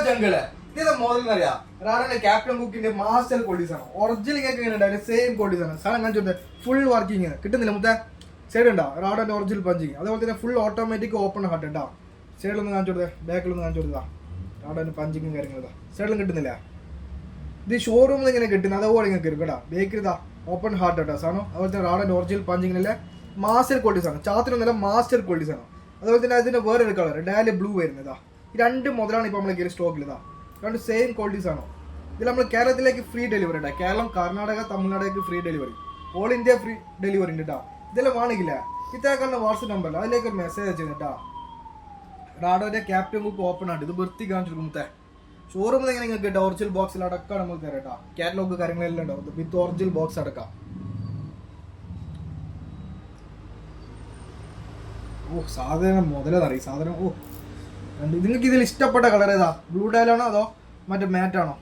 Jungle ഇത് model അറിയാം റാഡന്റെ captain കുക്കിന്റെ master qualities ആണ്. ഒറിജിനൽ കേക്ക് എങ്ങനെ സെയിം ക്വാളിറ്റീസ് ആണ്. സാധനം ഞാൻ ചോദിച്ചത് ഫുൾ വർക്കിംഗ് കിട്ടുന്നില്ല. മുത്തേ സൈഡ് ഉണ്ടാ റാഡന്റെ ഒറിജിനൽ പഞ്ചിങ്. അതേപോലെ തന്നെ ഫുൾ ഓട്ടോമാറ്റിക് ഓപ്പൺ ഹാർട്ട് ഉണ്ടാ. സൈഡിലൊന്ന് കാണിച്ചു കൊടുത്തേ, ബാക്കിലൊന്ന് കാണിച്ചു കൊടുത്താ റാഡന്റെ പഞ്ചിങ്ങും കാര്യങ്ങളും സൈഡിലും കിട്ടുന്നില്ല. ഇത് ഷോറൂമിൽ ഇങ്ങനെ കിട്ടുന്നത് അതുപോലെ നിങ്ങൾക്ക് ഇരിക്കും കേട്ടോ. ബേക്കറി ഇതാ ഓപ്പൺ ഹാർട്ട് കേട്ടോ സാധനം. അതുപോലെ തന്നെ റാഡന്റെ ഒറിജിനൽ പഞ്ചിങ്ങിലെ മാസ്റ്റർ ക്വാളിറ്റീസ് ആണ്. ചാത്തിനൊന്നല്ല മാസ്റ്റർ ക്വാളിറ്റീസ് ആണ്. അതുപോലെ തന്നെ അതിന്റെ വേറൊരു കളർ ഡാലി ബ്ലൂ വരുന്നതാ. ഈ രണ്ട് മുതലാണ് ഇപ്പോൾ നമ്മളെ കയ്യിൽ സ്റ്റോക്കിൽ ഇതാ. രണ്ട് സെയിം ക്വാളിറ്റീസ് ആണോ. ഇതിൽ നമ്മൾ കേരളത്തിലേക്ക് ഫ്രീ ഡെലിവറി ഉണ്ടാ. കേരളം, കർണാടക, തമിഴ്നാടേക്ക് free delivery, all India free delivery ഉണ്ട് കേട്ടോ. ഇതെല്ലാം വേണമെങ്കില്ല ഇത്തേക്കാളുടെ വാട്സപ്പ് നമ്പറിൽ അതിലേക്ക് ഒരു മെസ്സേജ് അയച്ചു കേട്ടോ. റാഡോന്റെ ക്യാപ്റ്റൻ ബുക്ക് ഓപ്പൺ ആണ്. ഇത് വൃത്തി കാണിച്ചിരിക്കുമ്പത്തെ ഷോറൂമിൽ എങ്ങനെ നിങ്ങൾക്ക് കിട്ടുക. ഒറിജിനൽ ബോക്സിൽ അടക്കം നമുക്ക് തരാം കേട്ടോ. കാറ്റലോഗ് കാര്യങ്ങളെല്ലാം ഉണ്ടാവും വിത്ത് ഒറിജിനൽ ബോക്സ് അടക്കാം. ഓ സാധനം മുതലെന്നറിയും സാധനം. ഓ നിങ്ങൾക്ക് ഇതിൽ ഇഷ്ടപ്പെട്ട കളർ ഏതാ? ബ്ലൂ ഡയലാണോ അതോ മറ്റേ മാറ്റാണോ?